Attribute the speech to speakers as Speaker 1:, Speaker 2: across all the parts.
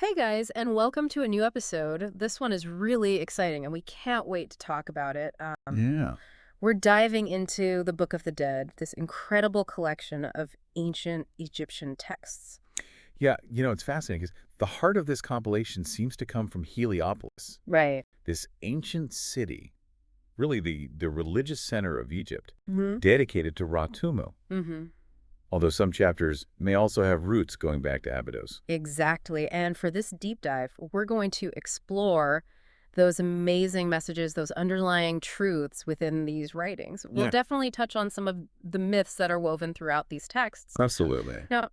Speaker 1: Hey guys, and welcome to a new episode. This one is really exciting, and we can't wait to talk about it.
Speaker 2: Yeah.
Speaker 1: We're diving into the Book of the Dead, this incredible collection of ancient Egyptian texts.
Speaker 2: Yeah, it's fascinating because the heart of this compilation seems to come from Heliopolis,
Speaker 1: Right.
Speaker 2: this ancient city, really the religious center of Egypt,
Speaker 1: Mm-hmm.
Speaker 2: dedicated to Ra-Tumu,
Speaker 1: Mm-hmm.
Speaker 2: although some chapters may also have roots going back to Abydos.
Speaker 1: Exactly. And for this deep dive, we're going to explore those amazing messages, those underlying truths within these writings. We'll
Speaker 2: Yeah,
Speaker 1: definitely touch on some of the myths that are woven throughout these texts.
Speaker 2: absolutely.
Speaker 1: Now,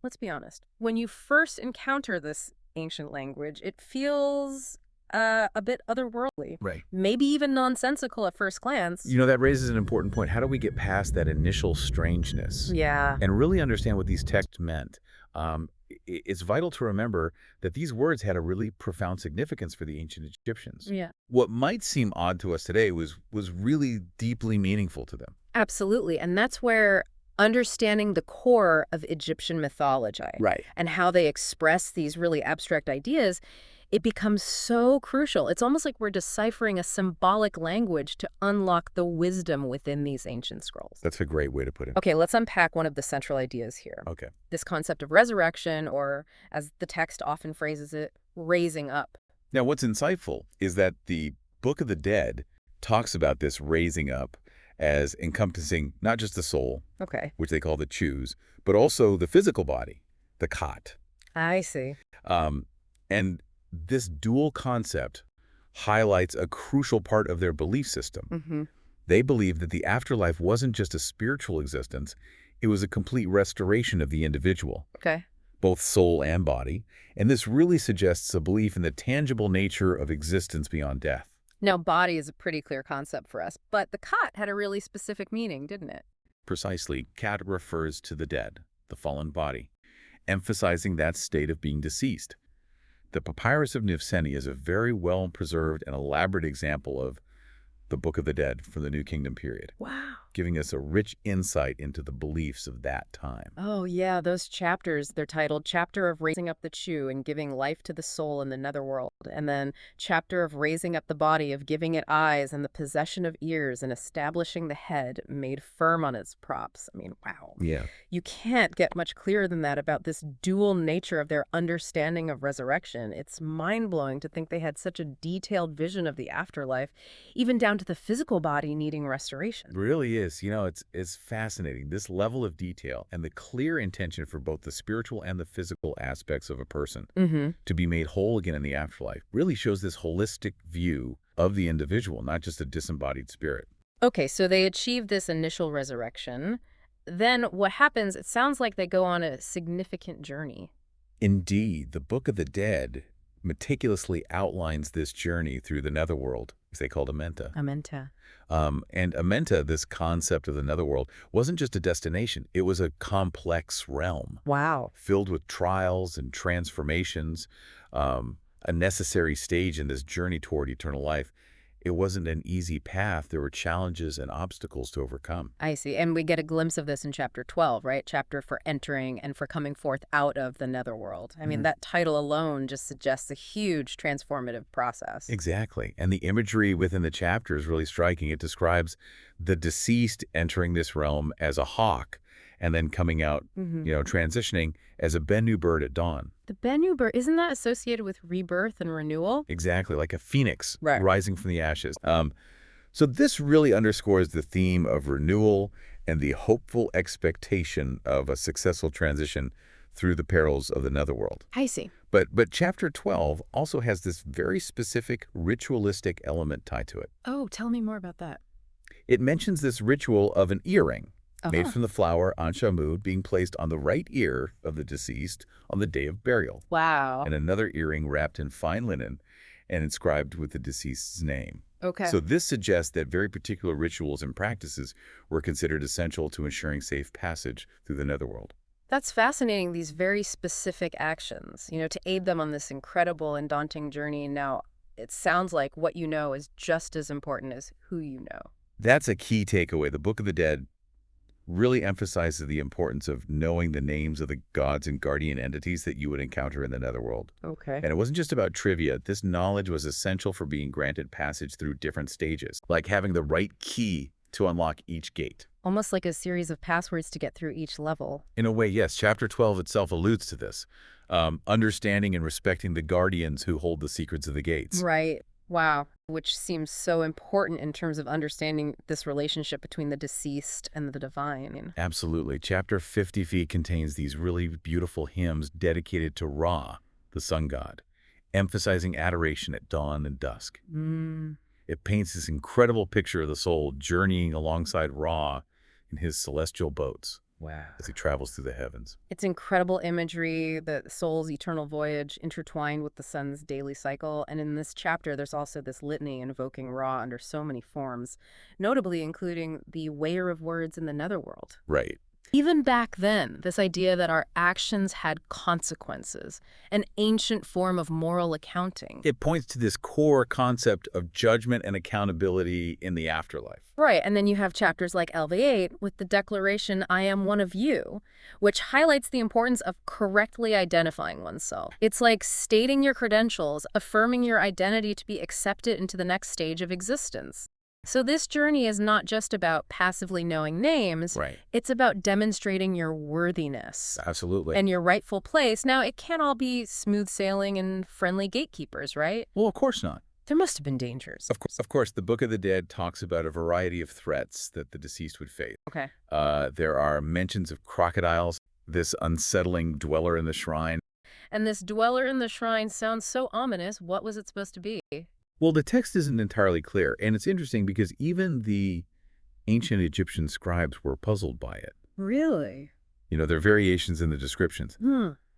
Speaker 1: let's be honest. When you first encounter this ancient language, it feels a bit otherworldly,
Speaker 2: Right.
Speaker 1: maybe even nonsensical at first glance.
Speaker 2: That raises an important point. How do we get past that initial strangeness
Speaker 1: Yeah.
Speaker 2: and really understand what these texts meant? It's vital to remember that these words had a really profound significance for the ancient Egyptians.
Speaker 1: Yeah.
Speaker 2: What might seem odd to us today was really deeply meaningful to them.
Speaker 1: Absolutely. And that's where understanding the core of Egyptian mythology
Speaker 2: Right.
Speaker 1: and how they express these really abstract ideas, it becomes so crucial. It's almost like we're deciphering a symbolic language to unlock the wisdom within these ancient scrolls.
Speaker 2: That's a great way to put it.
Speaker 1: Okay, let's unpack one of the central ideas here.
Speaker 2: Okay.
Speaker 1: This concept of resurrection, or as the text often phrases it, raising up.
Speaker 2: Now, what's insightful is that the Book of the Dead talks about this raising up as encompassing not just the soul,
Speaker 1: Okay,
Speaker 2: which they call the choose, but also the physical body, the khat.
Speaker 1: I see.
Speaker 2: Um, and this dual concept highlights a crucial part of their belief system.
Speaker 1: Mm-hmm.
Speaker 2: They believed that the afterlife wasn't just a spiritual existence, it was a complete restoration of the individual,
Speaker 1: Okay.
Speaker 2: both soul and body, and this really suggests a belief in the tangible nature of existence beyond death.
Speaker 1: Now, body is a pretty clear concept for us, but the khat had a really specific meaning, didn't it?
Speaker 2: Precisely, khat refers to the dead, the fallen body, emphasizing that state of being deceased. The Papyrus of Nifseni is a very well-preserved and elaborate example of the Book of the Dead from the New Kingdom period,
Speaker 1: Wow.
Speaker 2: giving us a rich insight into the beliefs of that time.
Speaker 1: Oh, yeah, those chapters, they're titled Chapter of Raising Up the Chew and Giving Life to the Soul in the Netherworld, and then Chapter of Raising Up the Body, of Giving it Eyes and the Possession of Ears and Establishing the Head made firm on its props. Wow.
Speaker 2: Yeah.
Speaker 1: You can't get much clearer than that about this dual nature of their understanding of resurrection. It's mind-blowing to think they had such a detailed vision of the afterlife, even down to the physical body needing restoration.
Speaker 2: It really is. It's fascinating. This level of detail and the clear intention for both the spiritual and the physical aspects of a person
Speaker 1: Mm-hmm.
Speaker 2: to be made whole again in the afterlife really shows this holistic view of the individual, not just a disembodied spirit.
Speaker 1: Okay, so they achieve this initial resurrection. Then what happens, it sounds like they go on a significant journey.
Speaker 2: Indeed, the Book of the Dead meticulously outlines this journey through the netherworld, as they called Amenta.
Speaker 1: Amenta.
Speaker 2: And Amenta, this concept of the netherworld, wasn't just a destination. It was a complex realm
Speaker 1: Wow.
Speaker 2: filled with trials and transformations, a necessary stage in this journey toward eternal life. It wasn't an easy path. There were challenges and obstacles to overcome.
Speaker 1: I see. And we get a glimpse of this in chapter 12, right? Chapter for entering and for coming forth out of the netherworld. That title alone just suggests a huge transformative process.
Speaker 2: Exactly. And the imagery within the chapter is really striking. It describes the deceased entering this realm as a hawk and then coming out,
Speaker 1: Mm-hmm.
Speaker 2: transitioning as a Bennu bird at dawn.
Speaker 1: The Bennu bird, isn't that associated with rebirth and renewal?
Speaker 2: Exactly, like a phoenix
Speaker 1: Right.
Speaker 2: rising from the ashes. So this really underscores the theme of renewal and the hopeful expectation of a successful transition through the perils of the netherworld.
Speaker 1: I see.
Speaker 2: But chapter 12 also has this very specific ritualistic element tied to it.
Speaker 1: Oh, tell me more about that.
Speaker 2: It mentions this ritual of an earring made
Speaker 1: Uh-huh.
Speaker 2: from the flower anshamud being placed on the right ear of the deceased on the day of burial,
Speaker 1: Wow.
Speaker 2: and another earring wrapped in fine linen and inscribed with the deceased's name.
Speaker 1: Okay.
Speaker 2: So this suggests that very particular rituals and practices were considered essential to ensuring safe passage through the netherworld.
Speaker 1: That's fascinating, these very specific actions, to aid them on this incredible and daunting journey. Now, it sounds like what you know is just as important as who you know.
Speaker 2: That's a key takeaway. The Book of the Dead really emphasizes the importance of knowing the names of the gods and guardian entities that you would encounter in the netherworld.
Speaker 1: Okay.
Speaker 2: And it wasn't just about trivia. This knowledge was essential for being granted passage through different stages, like having the right key to unlock each gate.
Speaker 1: Almost like a series of passwords to get through each level.
Speaker 2: In a way, yes, Chapter 12 itself alludes to this, understanding and respecting the guardians who hold the secrets of the gates.
Speaker 1: Right. Wow. Which seems so important in terms of understanding this relationship between the deceased and the divine.
Speaker 2: Absolutely. Chapter 50 contains these really beautiful hymns dedicated to Ra, the sun god, emphasizing adoration at dawn and dusk.
Speaker 1: Mm.
Speaker 2: It paints this incredible picture of the soul journeying alongside Ra in his celestial boats
Speaker 1: Wow.
Speaker 2: as he travels through the heavens.
Speaker 1: It's incredible imagery, the soul's eternal voyage intertwined with the sun's daily cycle. And in this chapter, there's also this litany invoking Ra under so many forms, notably including the weigher of words in the netherworld.
Speaker 2: Right.
Speaker 1: Even back then, this idea that our actions had consequences, an ancient form of moral accounting.
Speaker 2: It points to this core concept of judgment and accountability in the afterlife.
Speaker 1: Right, and then you have chapters like LV8 with the declaration, I am one of you, which highlights the importance of correctly identifying oneself. It's like stating your credentials, affirming your identity to be accepted into the next stage of existence. So this journey is not just about passively knowing names.
Speaker 2: Right.
Speaker 1: It's about demonstrating your worthiness
Speaker 2: Absolutely.
Speaker 1: and your rightful place. Now, it can't all be smooth sailing and friendly gatekeepers, right?
Speaker 2: Well, of course not.
Speaker 1: There must have been dangers.
Speaker 2: Of course, the Book of the Dead talks about a variety of threats that the deceased would face.
Speaker 1: Okay.
Speaker 2: There are mentions of crocodiles, this unsettling dweller in the shrine.
Speaker 1: And this dweller in the shrine sounds so ominous. What was it supposed to be?
Speaker 2: Well, the text isn't entirely clear, and it's interesting because even the ancient Egyptian scribes were puzzled by it.
Speaker 1: Really?
Speaker 2: You know, there are variations in the descriptions.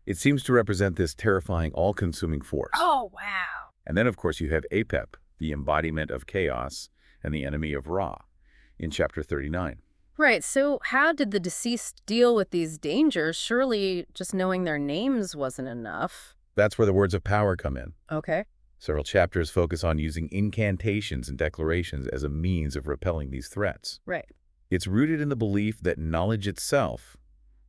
Speaker 2: It seems to represent this terrifying, all-consuming force.
Speaker 1: Oh, wow.
Speaker 2: And then, of course, you have Apep, the embodiment of chaos and the enemy of Ra, in chapter 39.
Speaker 1: Right, so how did the deceased deal with these dangers? Surely just knowing their names wasn't enough.
Speaker 2: That's where the words of power come in.
Speaker 1: Okay.
Speaker 2: Several chapters focus on using incantations and declarations as a means of repelling these threats.
Speaker 1: Right.
Speaker 2: It's rooted in the belief that knowledge itself,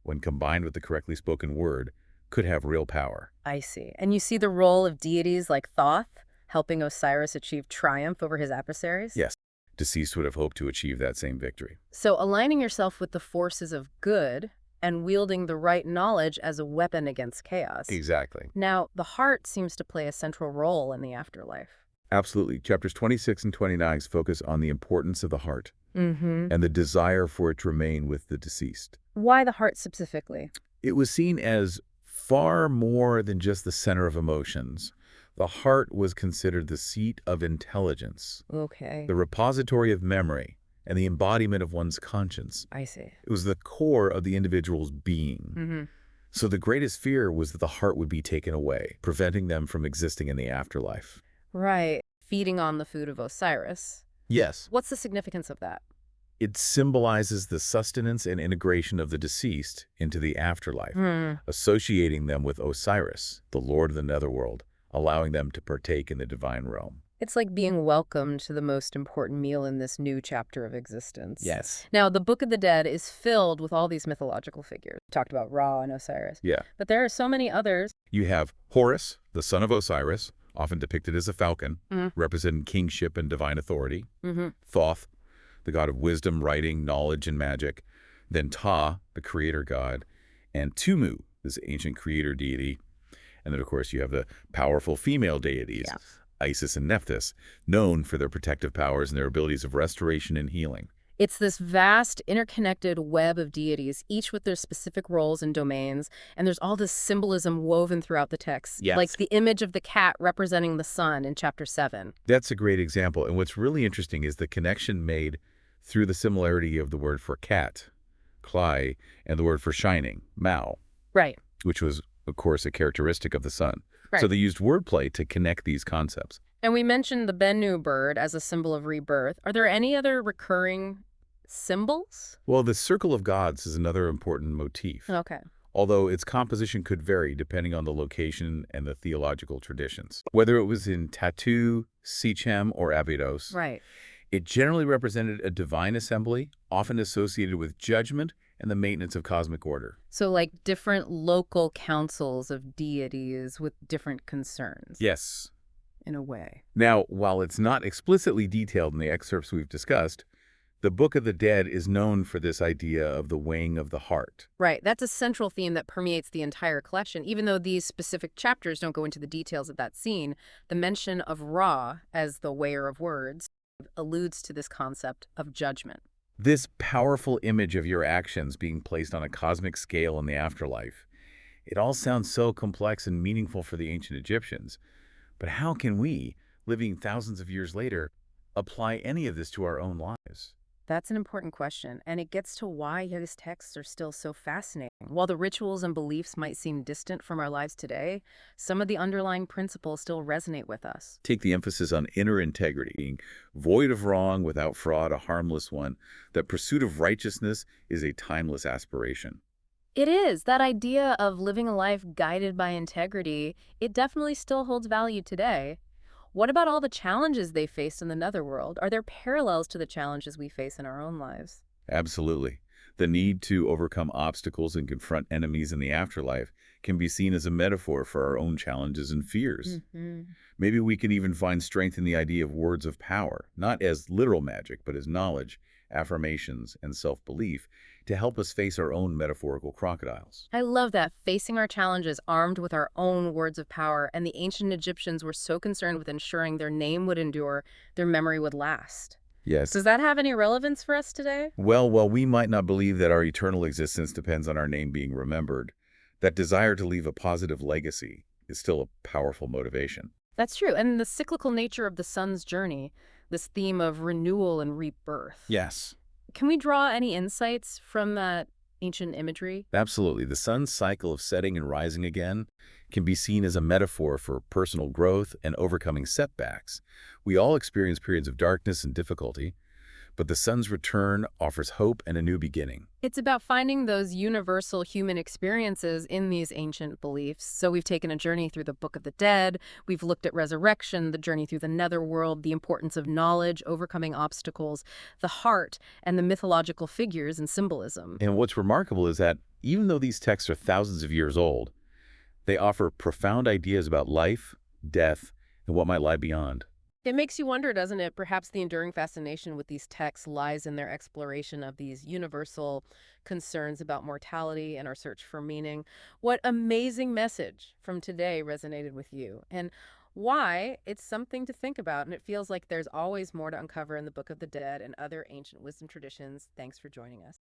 Speaker 2: when combined with the correctly spoken word, could have real power.
Speaker 1: I see. And you see the role of deities like Thoth, helping Osiris achieve triumph over his adversaries?
Speaker 2: Yes, deceased would have hoped to achieve that same victory.
Speaker 1: So aligning yourself with the forces of good and wielding the right knowledge as a weapon against chaos.
Speaker 2: Exactly.
Speaker 1: Now, the heart seems to play a central role in the afterlife.
Speaker 2: Absolutely. Chapters 26 and 29 focus on the importance of the heart
Speaker 1: Mm-hmm.
Speaker 2: and the desire for it to remain with the deceased.
Speaker 1: Why the heart specifically?
Speaker 2: It was seen as far more than just the center of emotions. The heart was considered the seat of intelligence,
Speaker 1: Okay.
Speaker 2: the repository of memory, and the embodiment of one's conscience.
Speaker 1: I see.
Speaker 2: It was the core of the individual's being.
Speaker 1: Mm-hmm.
Speaker 2: So the greatest fear was that the heart would be taken away, preventing them from existing in the afterlife.
Speaker 1: Right. Feeding on the food of Osiris.
Speaker 2: Yes.
Speaker 1: What's the significance of that?
Speaker 2: It symbolizes the sustenance and integration of the deceased into the afterlife, associating them with Osiris, the lord of the netherworld, allowing them to partake in the divine realm.
Speaker 1: It's like being welcomed to the most important meal in this new chapter of existence.
Speaker 2: Yes.
Speaker 1: Now, the Book of the Dead is filled with all these mythological figures. We talked about Ra and Osiris.
Speaker 2: Yeah.
Speaker 1: But there are so many others.
Speaker 2: You have Horus, the son of Osiris, often depicted as a falcon,
Speaker 1: Mm.
Speaker 2: representing kingship and divine authority.
Speaker 1: Mm-hmm.
Speaker 2: Thoth, the god of wisdom, writing, knowledge, and magic. Then Ta, the creator god. And Tumu, this ancient creator deity. And then, of course, you have the powerful female deities,
Speaker 1: Yeah.
Speaker 2: Isis and Nephthys, known for their protective powers and their abilities of restoration and healing.
Speaker 1: It's this vast, interconnected web of deities, each with their specific roles and domains, and there's all this symbolism woven throughout the text,
Speaker 2: Yes.
Speaker 1: like the image of the cat representing the sun in chapter 7.
Speaker 2: That's a great example. And what's really interesting is the connection made through the similarity of the word for cat, Klai, and the word for shining, Mao,
Speaker 1: Right.
Speaker 2: which was, of course, a characteristic of the sun.
Speaker 1: Right.
Speaker 2: So they used wordplay to connect these concepts.
Speaker 1: And we mentioned the Bennu bird as a symbol of rebirth. Are there any other recurring symbols?
Speaker 2: Well, the circle of gods is another important motif,
Speaker 1: Okay.
Speaker 2: although its composition could vary depending on the location and the theological traditions. Whether it was in Tatu, Sichem, or Abydos,
Speaker 1: Right.
Speaker 2: It generally represented a divine assembly, often associated with judgment and the maintenance of cosmic order.
Speaker 1: So, like different local councils of deities with different concerns,
Speaker 2: Yes.
Speaker 1: in a way.
Speaker 2: Now, while it's not explicitly detailed in the excerpts we've discussed, the Book of the Dead is known for this idea of the weighing of the heart.
Speaker 1: Right. That's a central theme that permeates the entire collection. Even though these specific chapters don't go into the details of that scene, the mention of Ra as the weigher of words alludes to this concept of judgment.
Speaker 2: This powerful image of your actions being placed on a cosmic scale in the afterlife, it all sounds so complex and meaningful for the ancient Egyptians. But how can we, living thousands of years later, apply any of this to our own lives?
Speaker 1: That's an important question, and it gets to why these texts are still so fascinating. While the rituals and beliefs might seem distant from our lives today, some of the underlying principles still resonate with us.
Speaker 2: Take the emphasis on inner integrity, being void of wrong, without fraud, a harmless one. That pursuit of righteousness is a timeless aspiration.
Speaker 1: It is. That idea of living a life guided by integrity, it definitely still holds value today. What about all the challenges they faced in the netherworld? Are there parallels to the challenges we face in our own lives?
Speaker 2: Absolutely. The need to overcome obstacles and confront enemies in the afterlife can be seen as a metaphor for our own challenges and fears.
Speaker 1: Hmm.
Speaker 2: Maybe we can even find strength in the idea of words of power, not as literal magic, but as knowledge, affirmations, and self-belief to help us face our own metaphorical crocodiles.
Speaker 1: I love that, facing our challenges armed with our own words of power, and the ancient Egyptians were so concerned with ensuring their name would endure, their memory would last.
Speaker 2: Yes.
Speaker 1: Does that have any relevance for us today?
Speaker 2: Well, while we might not believe that our eternal existence depends on our name being remembered, that desire to leave a positive legacy is still a powerful motivation.
Speaker 1: That's true. And the cyclical nature of the sun's journey, this theme of renewal and rebirth.
Speaker 2: Yes.
Speaker 1: Can we draw any insights from that ancient imagery?
Speaker 2: Absolutely. The sun's cycle of setting and rising again can be seen as a metaphor for personal growth and overcoming setbacks. We all experience periods of darkness and difficulty, but the sun's return offers hope and a new beginning.
Speaker 1: It's about finding those universal human experiences in these ancient beliefs. So we've taken a journey through the Book of the Dead, we've looked at resurrection, the journey through the netherworld, the importance of knowledge, overcoming obstacles, the heart, and the mythological figures and symbolism.
Speaker 2: And what's remarkable is that even though these texts are thousands of years old, they offer profound ideas about life, death, and what might lie beyond.
Speaker 1: It makes you wonder, doesn't it? Perhaps the enduring fascination with these texts lies in their exploration of these universal concerns about mortality and our search for meaning. What amazing message from today resonated with you, and why it's something to think about. And it feels like there's always more to uncover in the Book of the Dead and other ancient wisdom traditions. Thanks for joining us.